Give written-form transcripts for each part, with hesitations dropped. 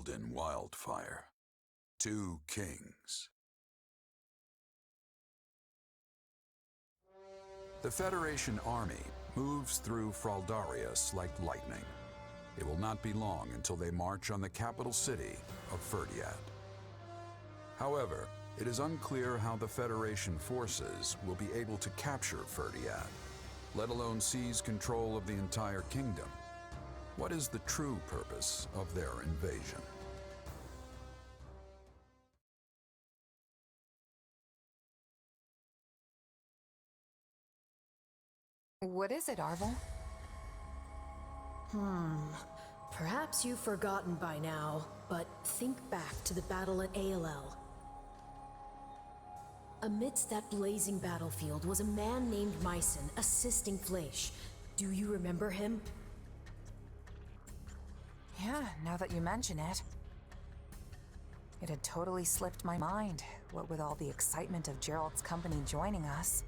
killed in Wildfire. 2 kings. The Federation army moves through Fraldarius like lightning. It will not be long until they march on the capital city of Ferdiad. However, it is unclear how the Federation forces will be able to capture Ferdiad, let alone seize control of the entire kingdom. What is the true purpose of their invasion? What is it, Arvel? Perhaps you've forgotten by now, but think back to the battle at ALL. Amidst that blazing battlefield was a man named Myson assisting Fleisch. Do you remember him? Yeah, now that you mention it. It had totally slipped my mind, what with all the excitement of Gerald's company joining us.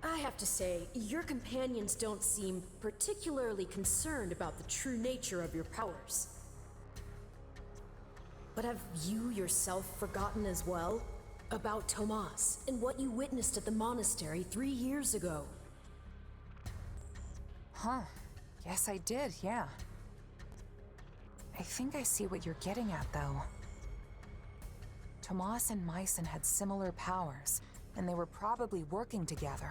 I have to say, your companions don't seem particularly concerned about the true nature of your powers. But have you yourself forgotten as well? About Tomas and what you witnessed at the monastery 3 years ago? Huh. Yes, I did, yeah. I think I see what you're getting at, though. Tomas and Myson had similar powers, and they were probably working together.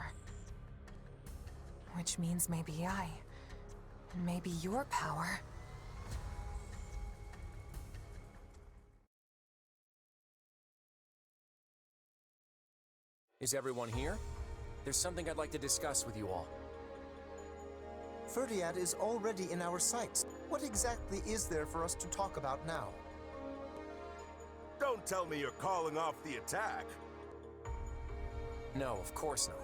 Which means maybe and maybe your power. Is everyone here? There's something I'd like to discuss with you all. Ferdiad is already in our sights. What exactly is there for us to talk about now? Don't tell me you're calling off the attack. No, of course not.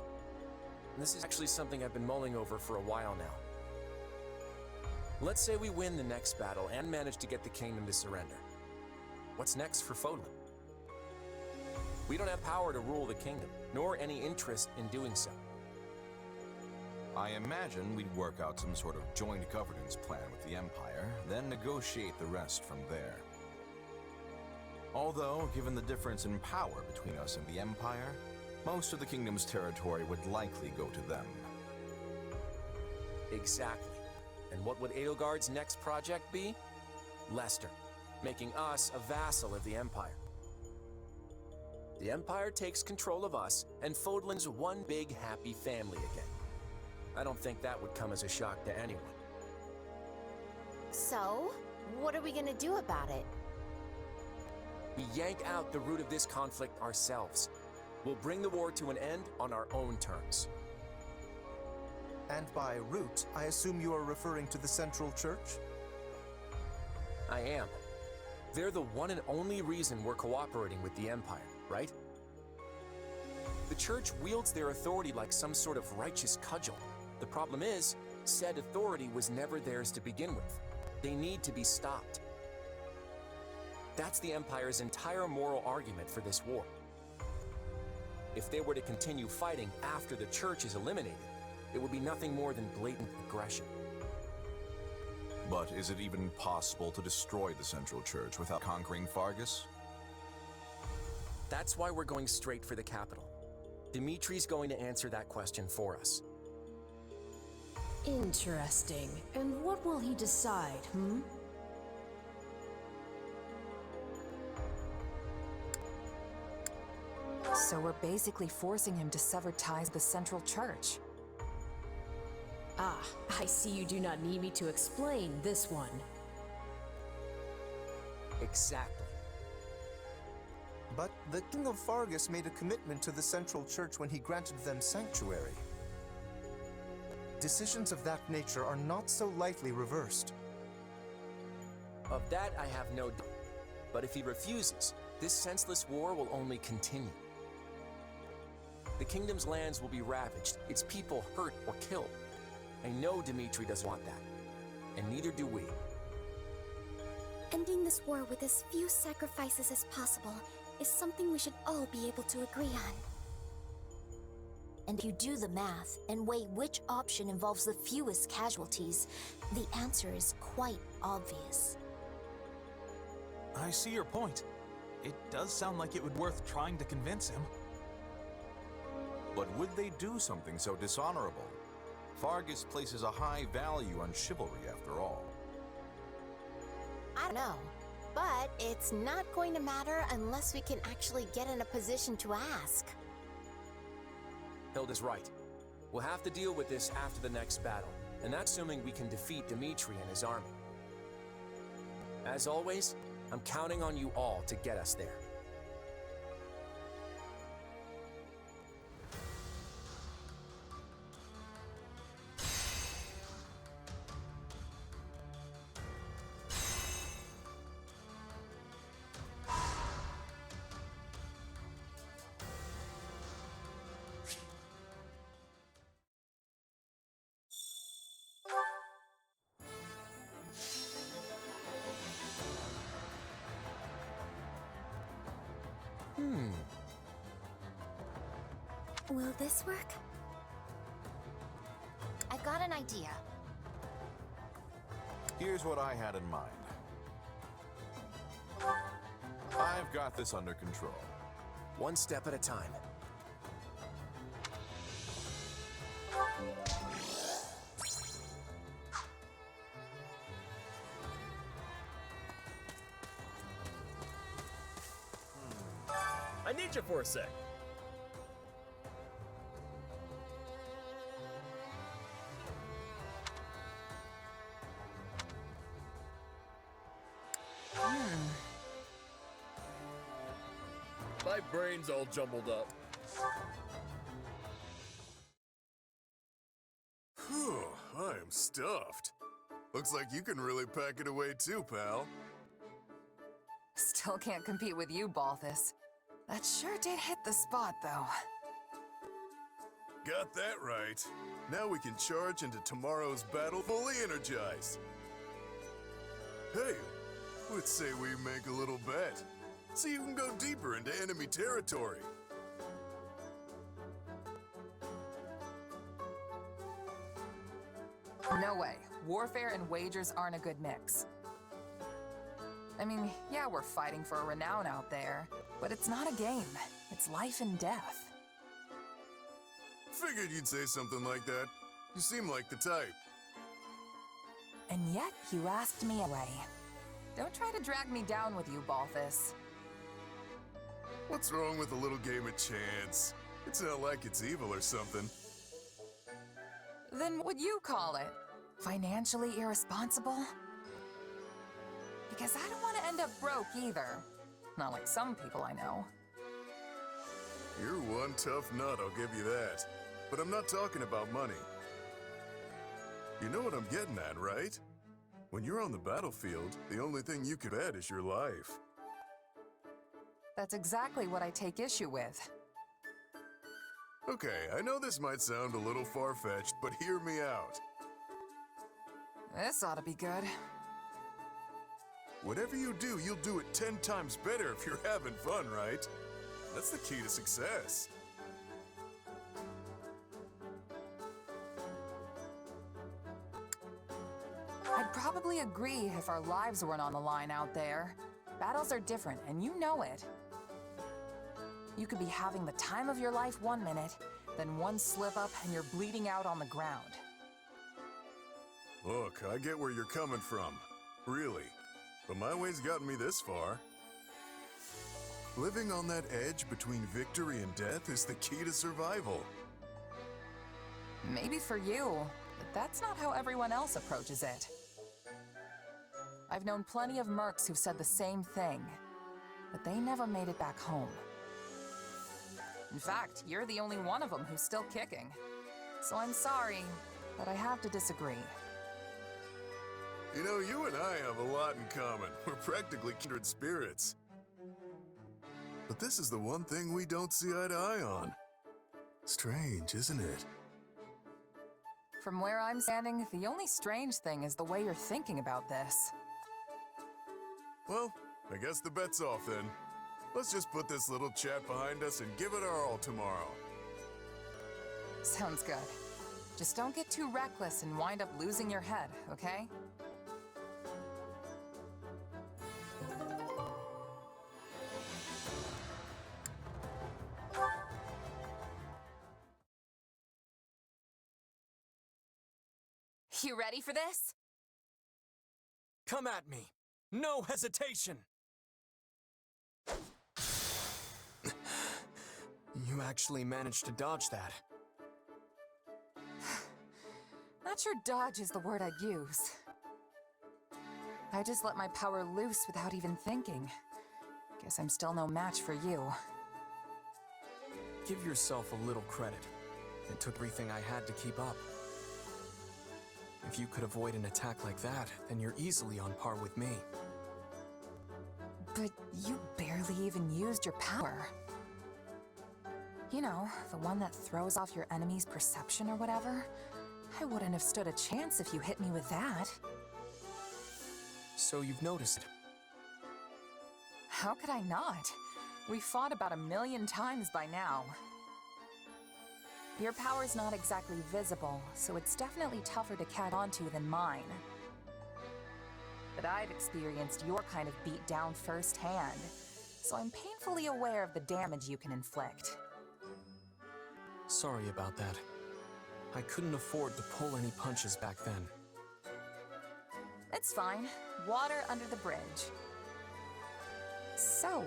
This is actually something I've been mulling over for a while now. Let's say we win the next battle and manage to get the kingdom to surrender. What's next for Fodlan? We don't have power to rule the kingdom, nor any interest in doing so. I imagine we'd work out some sort of joint governance plan with the Empire, then negotiate the rest from there. Although, given the difference in power between us and the Empire, most of the kingdom's territory would likely go to them. Exactly. And what would Edelgard's next project be? Leicester, making us a vassal of the Empire. The Empire takes control of us, and Fodlan's one big happy family again. I don't think that would come as a shock to anyone. So, what are we gonna do about it? We yank out the root of this conflict ourselves. We'll bring the war to an end on our own terms. And by root, I assume you are referring to the Central Church? I am. They're the one and only reason we're cooperating with the Empire, right? The Church wields their authority like some sort of righteous cudgel. The problem is, said authority was never theirs to begin with. They need to be stopped. That's the Empire's entire moral argument for this war. If they were to continue fighting after the Church is eliminated, it would be nothing more than blatant aggression. But is it even possible to destroy the Central Church without conquering Fargus? That's why we're going straight for the capital. Dimitri's going to answer that question for us. Interesting. And what will he decide, So we're basically forcing him to sever ties with the Central Church. Ah, I see you do not need me to explain this one. Exactly. But the King of Fargus made a commitment to the Central Church when he granted them sanctuary. Decisions of that nature are not so lightly reversed. Of that I have no doubt. But if he refuses, this senseless war will only continue. The kingdom's lands will be ravaged, its people hurt or killed. I know Dimitri doesn't want that, and neither do we. Ending this war with as few sacrifices as possible is something we should all be able to agree on. And if you do the math and weigh which option involves the fewest casualties, the answer is quite obvious. I see your point. It does sound like it would be worth trying to convince him. But would they do something so dishonorable? Fargus places a high value on chivalry, after all. I don't know, but it's not going to matter unless we can actually get in a position to ask. Hilda's right. We'll have to deal with this after the next battle, and that's assuming we can defeat Dimitri and his army. As always, I'm counting on you all to get us there. Will this work? I've got an idea. Here's what I had in mind. I've got this under control. One step at a time. I need you for a sec. My brain's all jumbled up. Whew, I am stuffed. Looks like you can really pack it away too, pal. Still can't compete with you, Balthus. That sure did hit the spot, though. Got that right. Now we can charge into tomorrow's battle fully energized. Hey, let's say we make a little bet. See who can go deeper into enemy territory. No way. Warfare and wagers aren't a good mix. I mean, yeah, we're fighting for a renown out there, but it's not a game. It's life and death. Figured you'd say something like that. You seem like the type. And yet, you asked me away. Don't try to drag me down with you, Balthus. What's wrong with a little game of chance? It's not like it's evil or something. Then what would you call it? Financially irresponsible? Because I don't want to end up broke either. Not like some people I know. You're one tough nut, I'll give you that. But I'm not talking about money. You know what I'm getting at, right? When you're on the battlefield, the only thing you could add is your life. That's exactly what I take issue with. Okay, I know this might sound a little far-fetched, but hear me out. This ought to be good. Whatever you do, you'll do it 10 times better if you're having fun, right? That's the key to success. I'd probably agree if our lives weren't on the line out there. Battles are different, and you know it. You could be having the time of your life one minute, then one slip up and you're bleeding out on the ground. Look, I get where you're coming from. Really. But my way's gotten me this far. Living on that edge between victory and death is the key to survival. Maybe for you, but that's not how everyone else approaches it. I've known plenty of mercs who've said the same thing, but they never made it back home. In fact, you're the only one of them who's still kicking. So I'm sorry, but I have to disagree. You know, you and I have a lot in common. We're practically kindred spirits. But this is the one thing we don't see eye to eye on. Strange, isn't it? From where I'm standing, the only strange thing is the way you're thinking about this. Well, I guess the bet's off then. Let's just put this little chat behind us and give it our all tomorrow. Sounds good. Just don't get too reckless and wind up losing your head, okay? You ready for this? Come at me. No hesitation. You actually managed to dodge that. Not sure dodge is the word I'd use. I just let my power loose without even thinking. Guess I'm still no match for you. Give yourself a little credit. It took everything I had to keep up. If you could avoid an attack like that, then you're easily on par with me. But you barely even used your power. You know, the one that throws off your enemy's perception or whatever. I wouldn't have stood a chance if you hit me with that. So you've noticed. How could I not? We fought about 1,000,000 times by now. Your power's not exactly visible, so it's definitely tougher to catch on to than mine. But I've experienced your kind of beatdown firsthand, so I'm painfully aware of the damage you can inflict. Sorry about that. I couldn't afford to pull any punches back then. It's fine. Water under the bridge. So,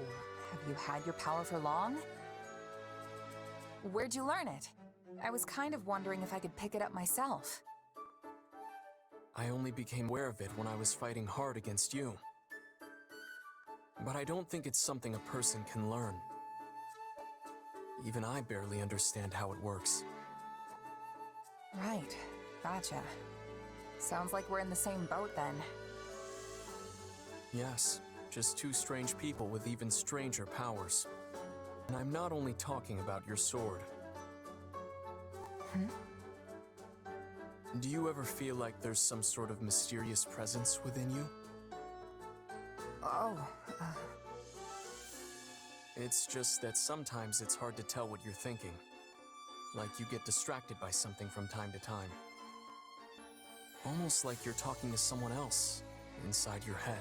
have you had your power for long? Where'd you learn it? I was kind of wondering if I could pick it up myself. I only became aware of it when I was fighting hard against you. But I don't think it's something a person can learn. Even I barely understand how it works. Right. Gotcha. Sounds like we're in the same boat then. Yes, just two strange people with even stranger powers. And I'm not only talking about your sword. Do you ever feel like there's some sort of mysterious presence within you? Oh, It's just that sometimes it's hard to tell what you're thinking. Like you get distracted by something from time to time. Almost like you're talking to someone else inside your head.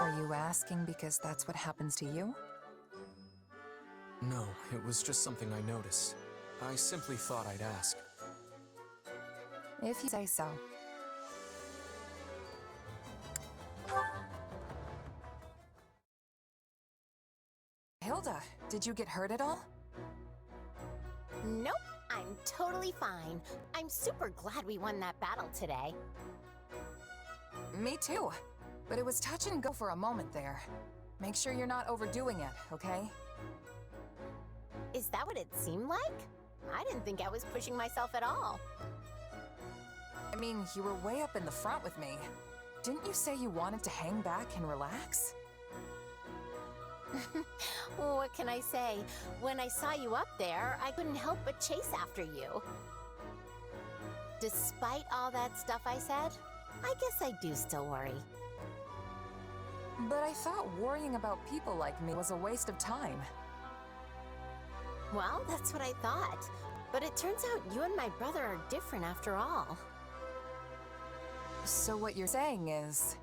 Are you asking because that's what happens to you? No, it was just something I noticed. I simply thought I'd ask. If you say so. Hilda, did you get hurt at all? Nope, I'm totally fine. I'm super glad we won that battle today. Me too. But it was touch and go for a moment there. Make sure you're not overdoing it, okay? Is that what it seemed like? I didn't think I was pushing myself at all. I mean, you were way up in the front with me. Didn't you say you wanted to hang back and relax? What can I say? When I saw you up there, I couldn't help but chase after you. Despite all that stuff I said, I guess I do still worry. But I thought worrying about people like me was a waste of time. Well, that's what I thought. But it turns out you and my brother are different after all. So what you're saying is...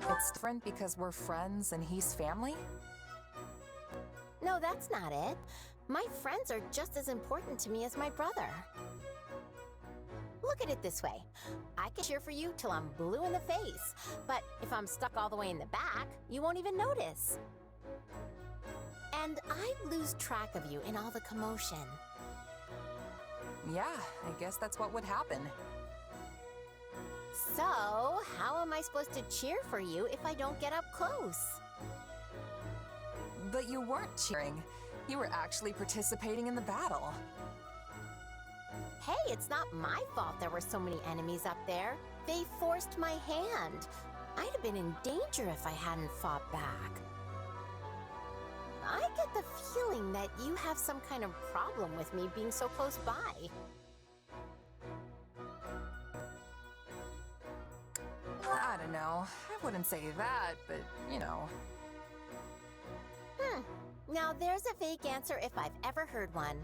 it's different because we're friends and he's family? No, that's not it. My friends are just as important to me as my brother. Look at it this way. I can cheer for you till I'm blue in the face, but if I'm stuck all the way in the back, you won't even notice. And I'd lose track of you in all the commotion. Yeah, I guess that's what would happen. So, how am I supposed to cheer for you if I don't get up close? But you weren't cheering. You were actually participating in the battle. Hey, it's not my fault there were so many enemies up there. They forced my hand. I'd have been in danger if I hadn't fought back. I get the feeling that you have some kind of problem with me being so close by. I don't know. I wouldn't say that, but, you know. Now there's a vague answer if I've ever heard one.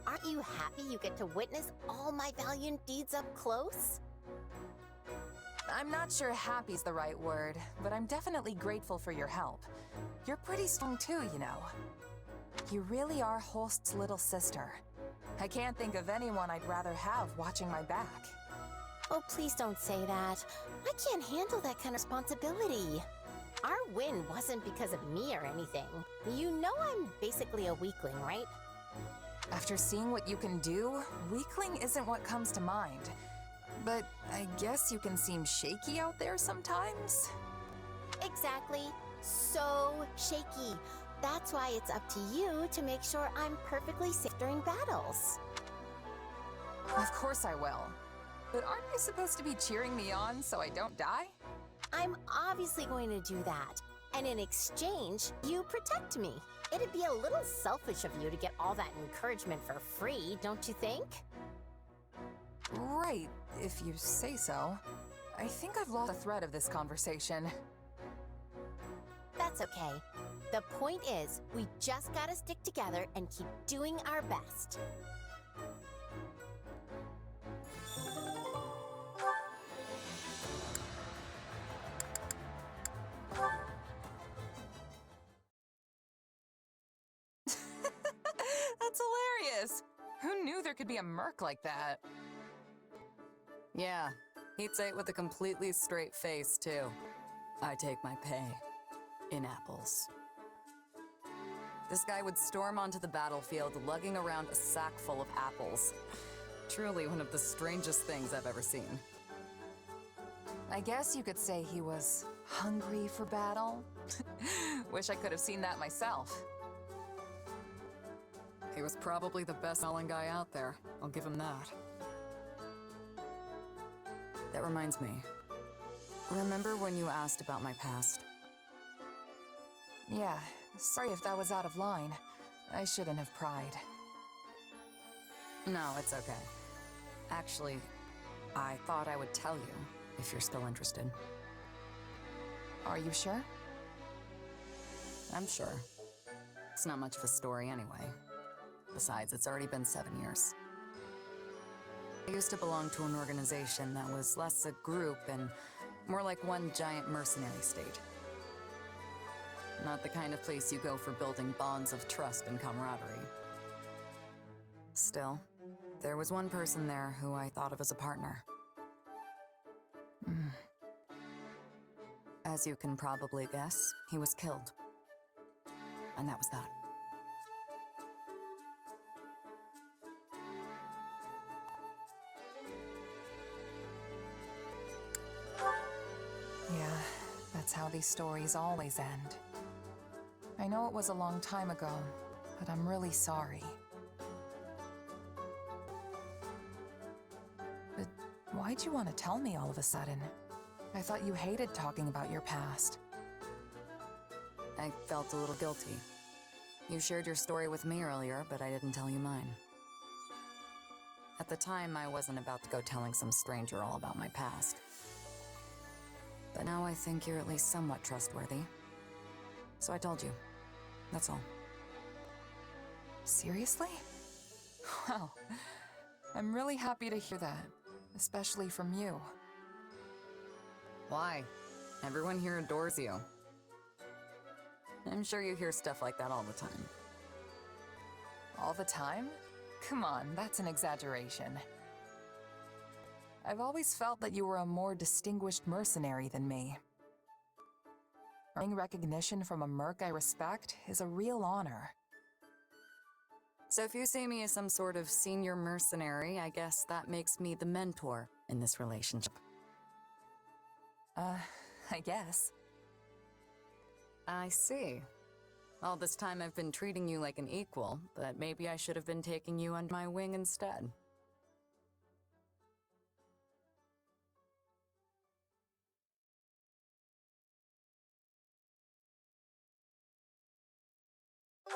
Aren't you happy you get to witness all my valiant deeds up close? I'm not sure happy's the right word, but I'm definitely grateful for your help. You're pretty strong too, you know. You really are Holst's little sister. I can't think of anyone I'd rather have watching my back. Oh, please don't say that. I can't handle that kind of responsibility. Our win wasn't because of me or anything. You know I'm basically a weakling, right? After seeing what you can do, weakling isn't what comes to mind. But I guess you can seem shaky out there sometimes? Exactly. So shaky. That's why it's up to you to make sure I'm perfectly safe during battles. Of course I will. But aren't you supposed to be cheering me on so I don't die? I'm obviously going to do that. And in exchange, you protect me. It'd be a little selfish of you to get all that encouragement for free, don't you think? Right, if you say so. I think I've lost the thread of this conversation. That's okay. The point is, we just gotta stick together and keep doing our best. That's hilarious! Who knew there could be a merc like that? Yeah, he'd say it with a completely straight face, too. I take my pay in apples. This guy would storm onto the battlefield lugging around a sack full of apples. Truly one of the strangest things I've ever seen. I guess you could say he was hungry for battle. Wish I could have seen that myself. He was probably the best-selling guy out there. I'll give him that. That reminds me. Remember when you asked about my past? Yeah, sorry if that was out of line. I shouldn't have pried. No, it's okay. Actually, I thought I would tell you, if you're still interested. Are you sure? I'm sure. It's not much of a story anyway. Besides, it's already been 7 years. I used to belong to an organization that was less a group and more like one giant mercenary state. Not the kind of place you go for building bonds of trust and camaraderie. Still, there was one person there who I thought of as a partner. As you can probably guess, he was killed. And that was that. Yeah, that's how these stories always end. I know it was a long time ago, but I'm really sorry. But why'd you want to tell me all of a sudden? I thought you hated talking about your past. I felt a little guilty. You shared your story with me earlier, but I didn't tell you mine. At the time, I wasn't about to go telling some stranger all about my past. But now I think you're at least somewhat trustworthy. So I told you. That's all. Seriously? Well, I'm really happy to hear that, especially from you. Why? Everyone here adores you. I'm sure you hear stuff like that all the time. All the time? Come on, that's an exaggeration. I've always felt that you were a more distinguished mercenary than me. Earning recognition from a merc I respect is a real honor. So if you see me as some sort of senior mercenary, I guess that makes me the mentor in this relationship. I guess. I see. All this time I've been treating you like an equal, but maybe I should have been taking you under my wing instead.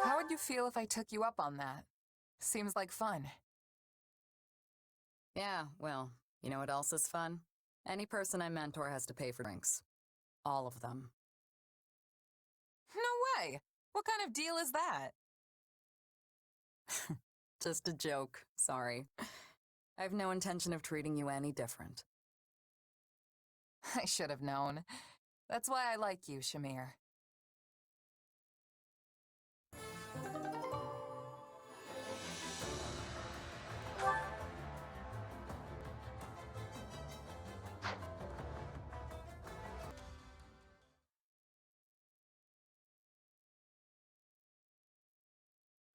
How would you feel if I took you up on that? Seems like fun. Yeah, well, you know what else is fun? Any person I mentor has to pay for drinks. All of them. No way! What kind of deal is that? Just a joke. Sorry. I've no intention of treating you any different. I should have known. That's why I like you, Shamir.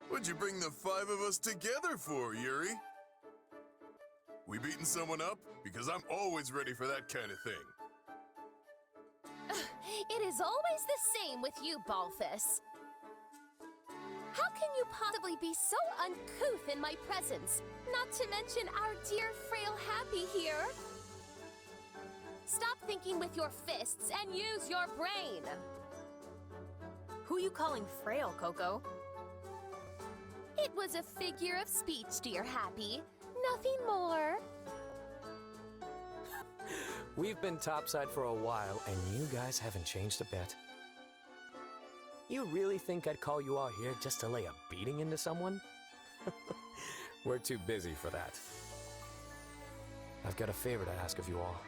What'd you bring the 5 of us together for, Yuri? We beating someone up? Because I'm always ready for that kind of thing. It is always the same with you, Balthus. How can you possibly be so uncouth in my presence? Not to mention our dear frail Happy here. Stop thinking with your fists and use your brain. Who you calling frail, Coco? It was a figure of speech, dear Happy. Nothing more. We've been topside for a while, and you guys haven't changed a bit. You really think I'd call you all here just to lay a beating into someone? We're too busy for that. I've got a favor to ask of you all.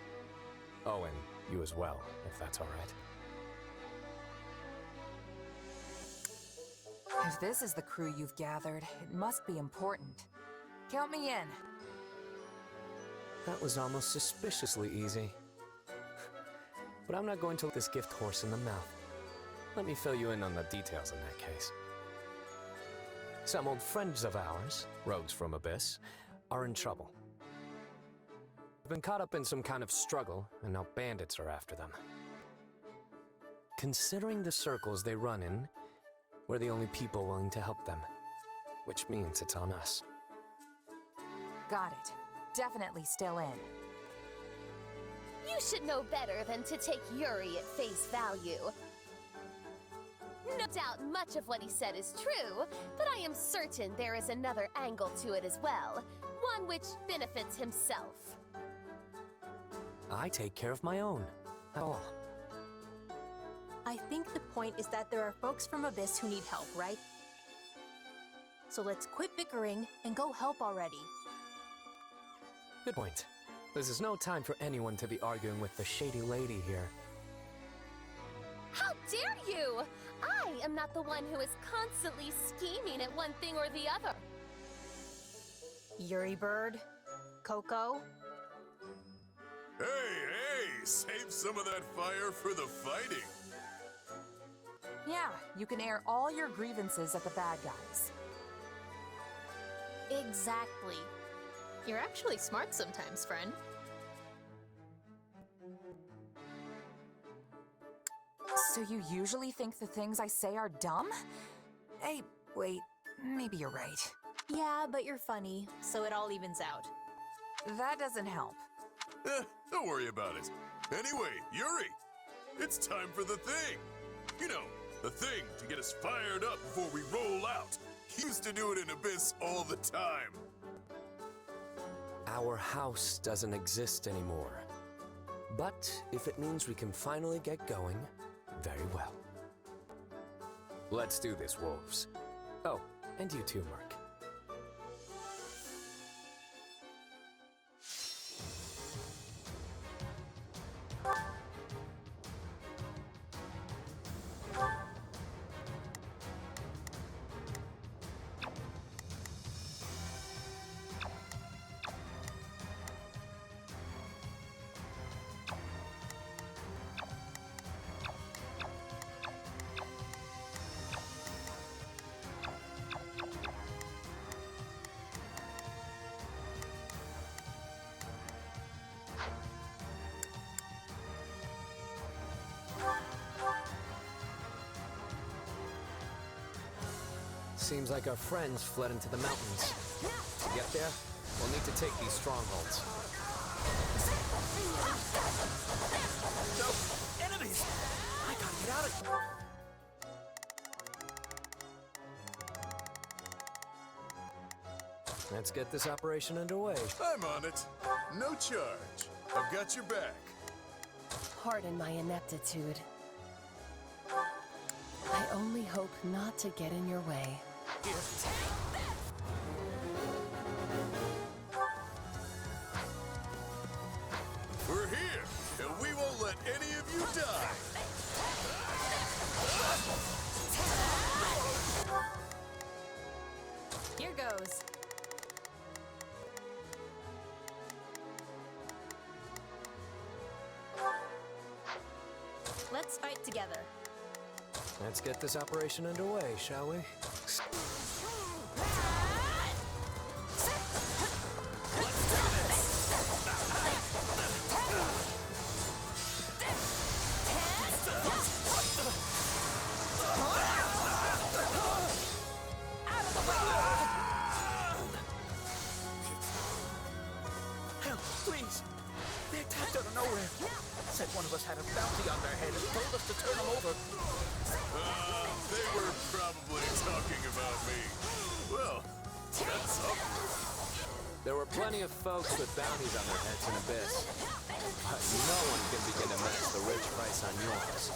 Oh, and you as well, if that's all right. If this is the crew you've gathered, it must be important. Count me in. That was almost suspiciously easy. But I'm not going to let this gift horse in the mouth. Let me fill you in on the details in that case. Some old friends of ours, rogues from Abyss, are in trouble. They've been caught up in some kind of struggle, and now bandits are after them. Considering the circles they run in, we're the only people willing to help them, which means it's on us. Got it. Definitely still in. You should know better than to take Yuri at face value. No doubt much of what he said is true, but I am certain there is another angle to it as well, one which benefits himself. I take care of my own. Oh. I think the point is that there are folks from Abyss who need help, right? So let's quit bickering and go help already. Good point. This is no time for anyone to be arguing with the shady lady here. How dare you! I am not the one who is constantly scheming at one thing or the other. Yuri Bird? Coco? Hey, save some of that fire for the fighting. Yeah, you can air all your grievances at the bad guys. Exactly. You're actually smart sometimes, friend. So you usually think the things I say are dumb? Hey, wait, maybe you're right. Yeah, but you're funny, so it all evens out. That doesn't help. Don't worry about it. Anyway, Yuri, it's time for the thing. You know, the thing to get us fired up before we roll out. Used to do it in Abyss all the time. Our house doesn't exist anymore. But if it means we can finally get going, very well. Let's do this, wolves. Oh, and you too, Mark. Seems like our friends fled into the mountains. To get there, we'll need to take these strongholds. No! Enemies! I gotta get out of here! Let's get this operation underway. I'm on it. No charge. I've got your back. Pardon my ineptitude. I only hope not to get in your way. Here, take this! let any of you die! Here goes. Let's fight together. Let's get this operation underway, shall we? Help, please! They attacked out of nowhere. Said one of us had a bounty on their head and told us to turn them over. They were probably talking about me. Well, that's something. There were plenty of folks with bounties on their heads in Abyss. But no one can begin to match the rich price on yours.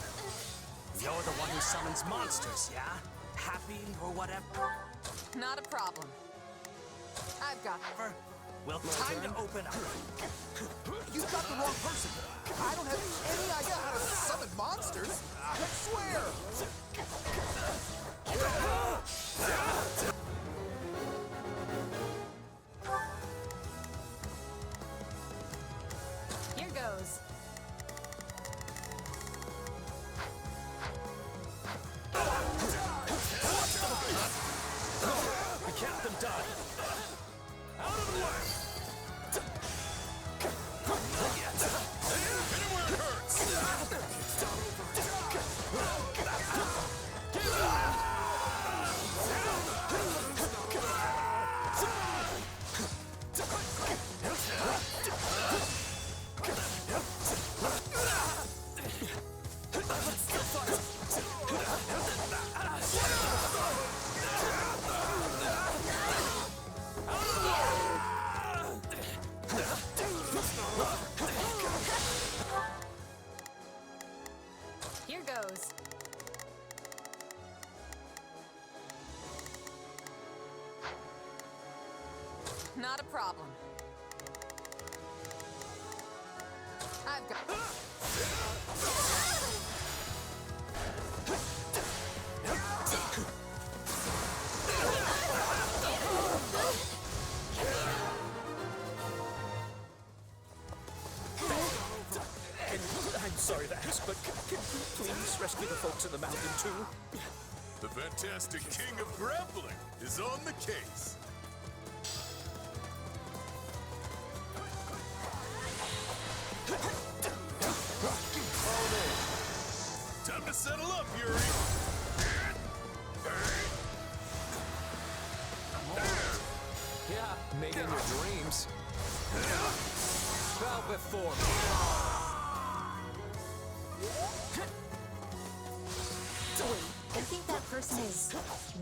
You're the one who summons monsters, yeah? Happy or whatever? Not a problem. I've got it. Well, time to open up. You got the wrong person. I don't have any idea how to summon monsters. I swear. Here goes. We kept them done. Out of the way! Hit him where it hurts! Here goes. Not a problem. I've got it. I'm sorry to ask, but can you please rescue the folks in the mountain too? The fantastic king of grappling is on the case. Time to settle up, Yuri. Yeah, maybe in your dreams. Bow before me. I think that person is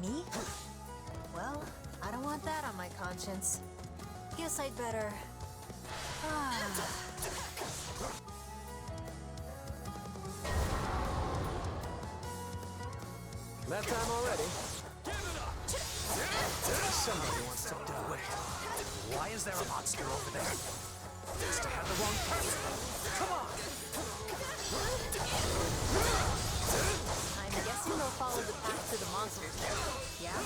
me? Well, I don't want that on my conscience. Guess I'd better... That time already. Somebody wants to do it. Why is there a monster over there? Must have had the wrong person. Come on! I'm guessing they'll follow the path to the monsters there. Yeah?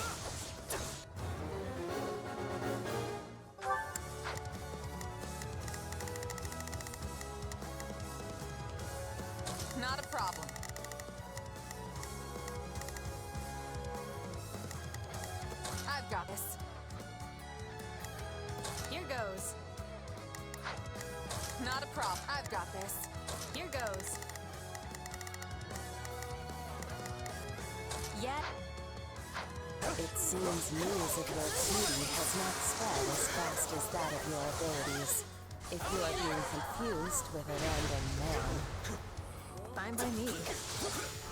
Not a problem. I've got this. Here goes. Not a problem. I've got this. Here goes. Yet. It seems news of your beauty has not spread as fast as that of your abilities. If you are being confused with a random man. Fine by me.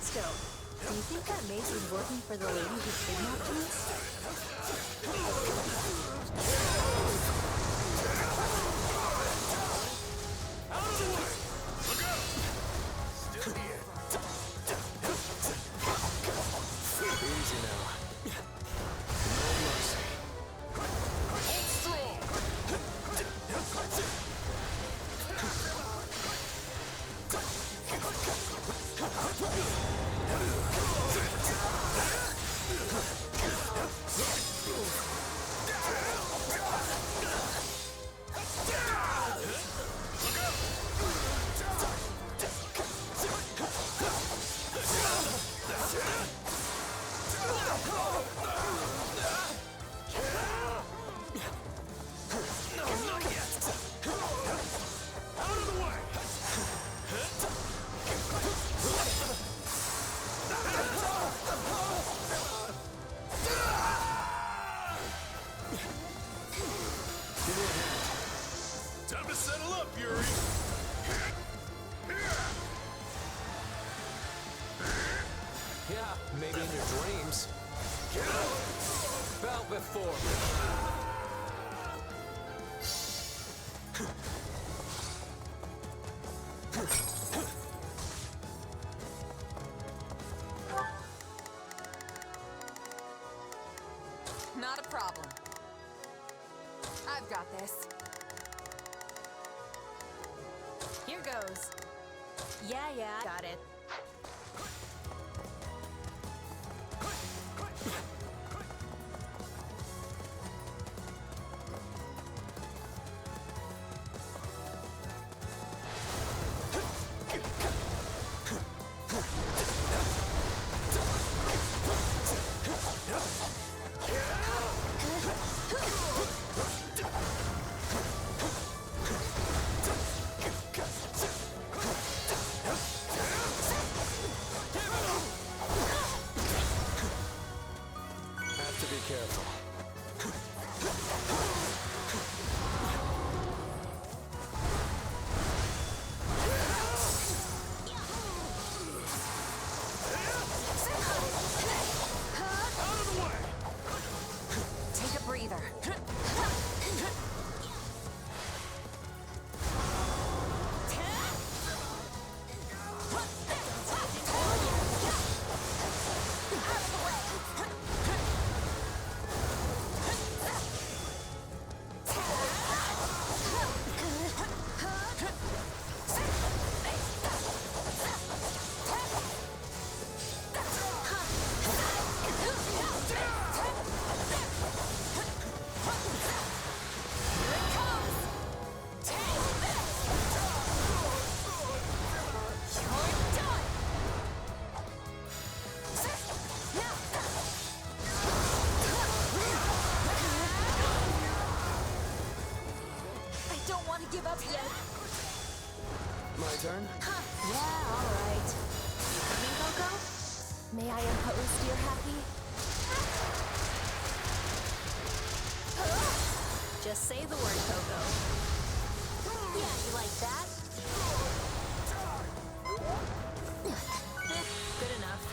Still, do you think that mace is working for the lady who kidnapped me? Out of the way! Look out! Still here. Easy now. No mercy. Hold strong! Maybe in your dreams. Bow before me. Not a problem. I've got this. Here goes. Yeah, got it. Give up yet? My turn? Yeah, all right. You coming, Coco? May I impose, dear Happy? Just say the word, Coco. Yeah, you like that? Good enough.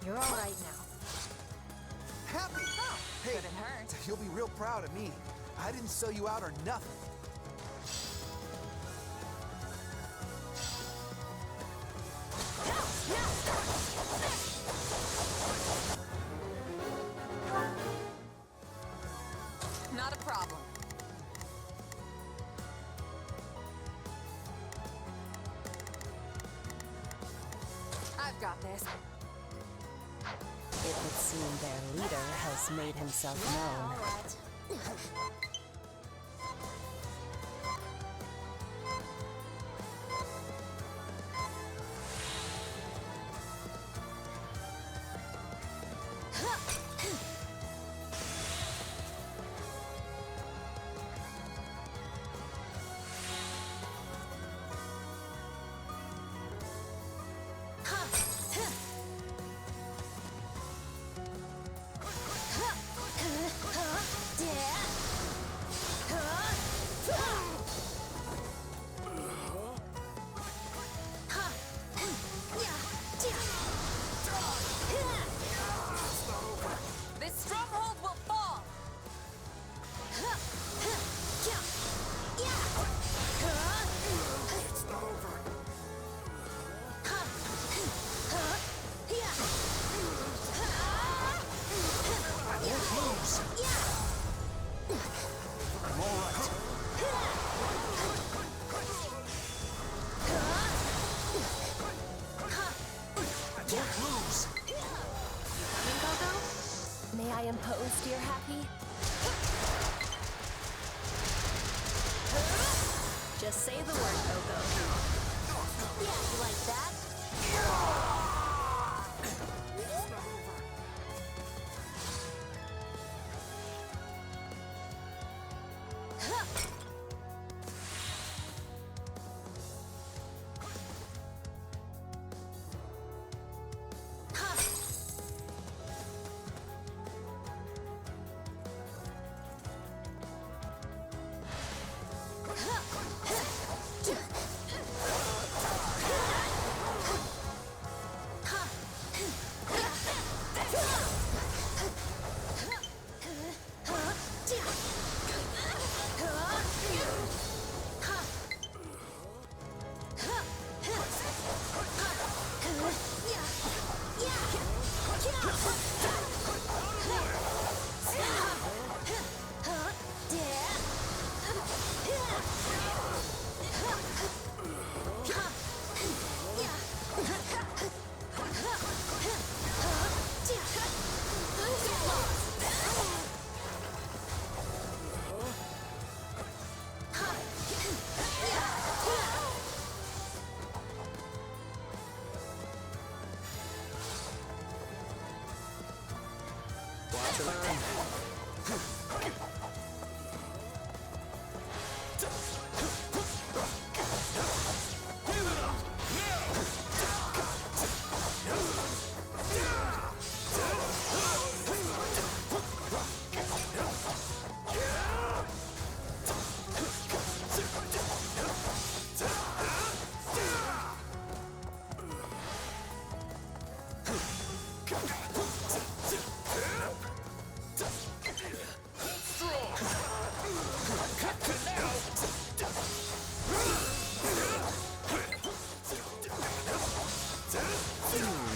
You're all right now. Happy! Oh, Hey, couldn't hurt. you'll be real proud of me. I didn't sell you out or nothing. Not a problem. I've got this. It would seem their leader has made himself known. This stronghold will fall! It's not over. I won't lose. I'm all right. I won't lose. May I impose, dear Happy? Just say the word, Coco. Yeah, you like that? Watch and learn.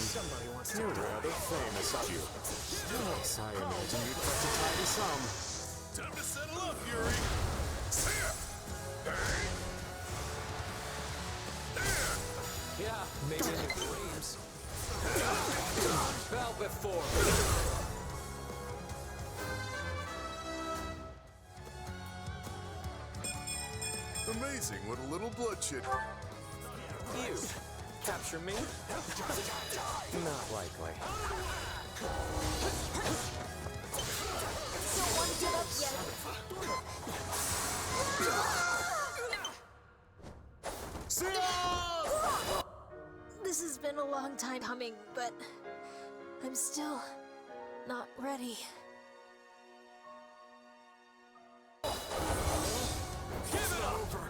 Somebody wants to rather famous of you. Yes, I imagine you'd like to tidy some. Time to settle up, Yuri. Yeah, maybe in your dreams. Fell before. Amazing what a little bloodshed. You. Capture me? Not likely. Don't want to give up yet. This has been a long time coming, but I'm still not ready. Give it over.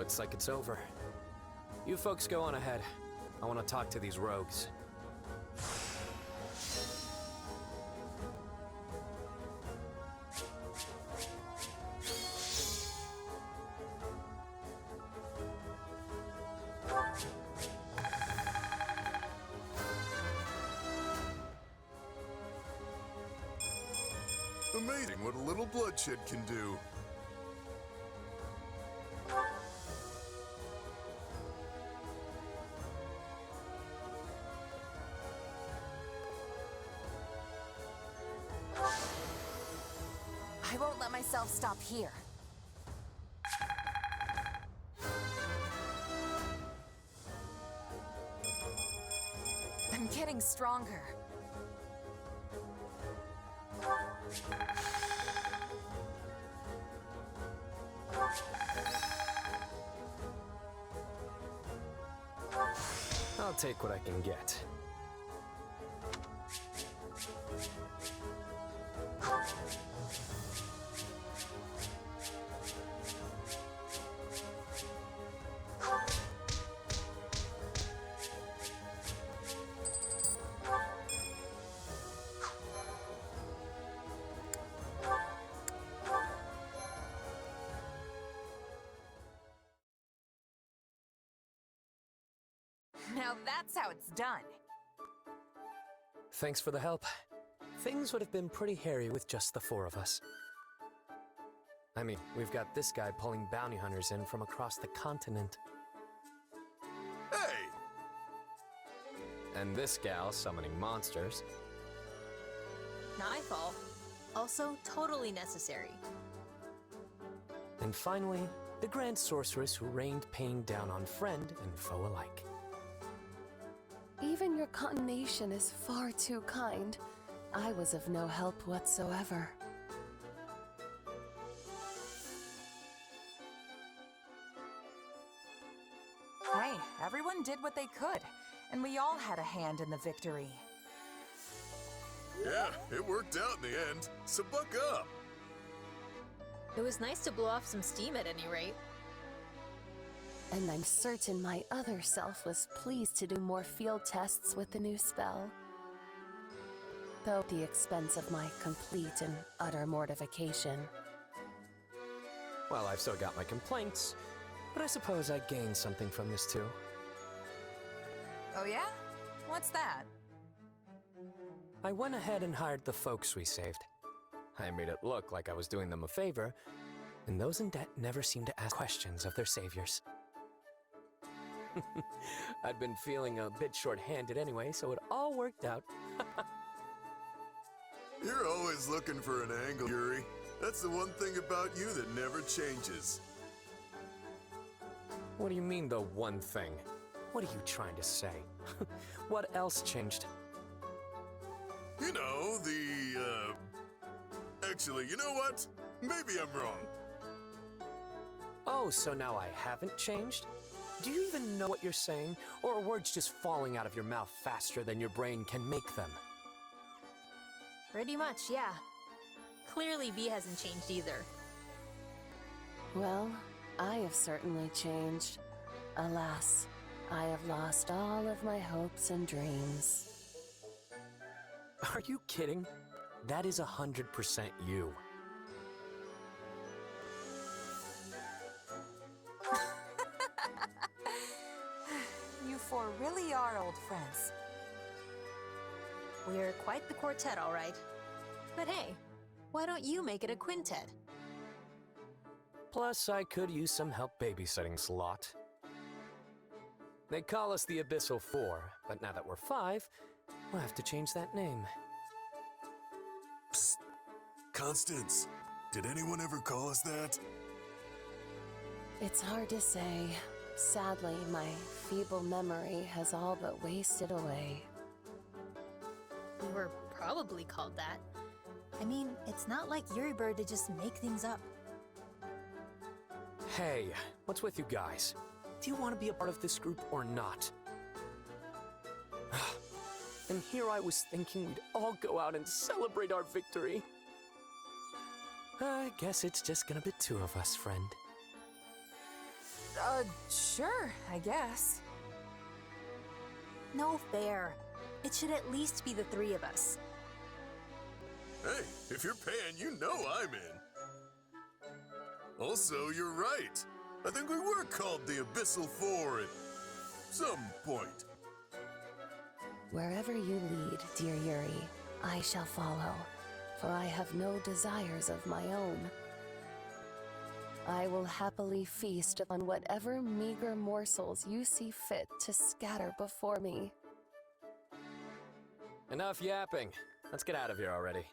Looks like it's over. You folks go on ahead. I want to talk to these rogues. Amazing what a little bloodshed can do. I won't let myself stop here. I'm getting stronger. I'll take what I can get. Now that's how it's done. Thanks for the help. Things would have been pretty hairy with just the four of us. I mean, we've got this guy pulling bounty hunters in from across the continent. Hey! And this gal summoning monsters. Nightfall. Also totally necessary. And finally, the Grand Sorceress who rained pain down on friend and foe alike. Even your condemnation is far too kind. I was of no help whatsoever. Hey, everyone did what they could, and we all had a hand in the victory. Yeah, it worked out in the end, so buck up! It was nice to blow off some steam at any rate. And I'm certain my other self was pleased to do more field tests with the new spell. Though at the expense of my complete and utter mortification. Well, I've still got my complaints, but I suppose I gained something from this too. Oh yeah? What's that? I went ahead and hired the folks we saved. I made it look like I was doing them a favor, and those in debt never seem to ask questions of their saviors. I'd been feeling a bit short-handed anyway, so it all worked out. You're always looking for an angle, Yuri. That's the one thing about you that never changes. What do you mean, the one thing? What are you trying to say? What else changed? You know, Actually, you know what? Maybe I'm wrong. Oh, so now I haven't changed? Do you even know what you're saying? Or are words just falling out of your mouth faster than your brain can make them? Pretty much, yeah. Clearly V hasn't changed either. Well, I have certainly changed. Alas, I have lost all of my hopes and dreams. Are you kidding? That is 100% you. You four really are old friends. We're quite the quartet, all right. But hey, why don't you make it a quintet? Plus, I could use some help babysitting Slot. They call us the Abyssal Four, but now that we're 5, we'll have to change that name. Psst. Constance, did anyone ever call us that? It's hard to say. Sadly, my feeble memory has all but wasted away. We were probably called that. I mean, it's not like Yuri Bird to just make things up. Hey, what's with you guys? Do you want to be a part of this group or not? And here I was thinking we'd all go out and celebrate our victory. I guess it's just gonna be 2 of us, friend. Sure, I guess. No fair. It should at least be the three of us. Hey, if you're paying, you know I'm in. Also, you're right. I think we were called the Abyssal Four at some point. Wherever you lead, dear Yuri, I shall follow, for I have no desires of my own. I will happily feast on whatever meager morsels you see fit to scatter before me. Enough yapping. Let's get out of here already.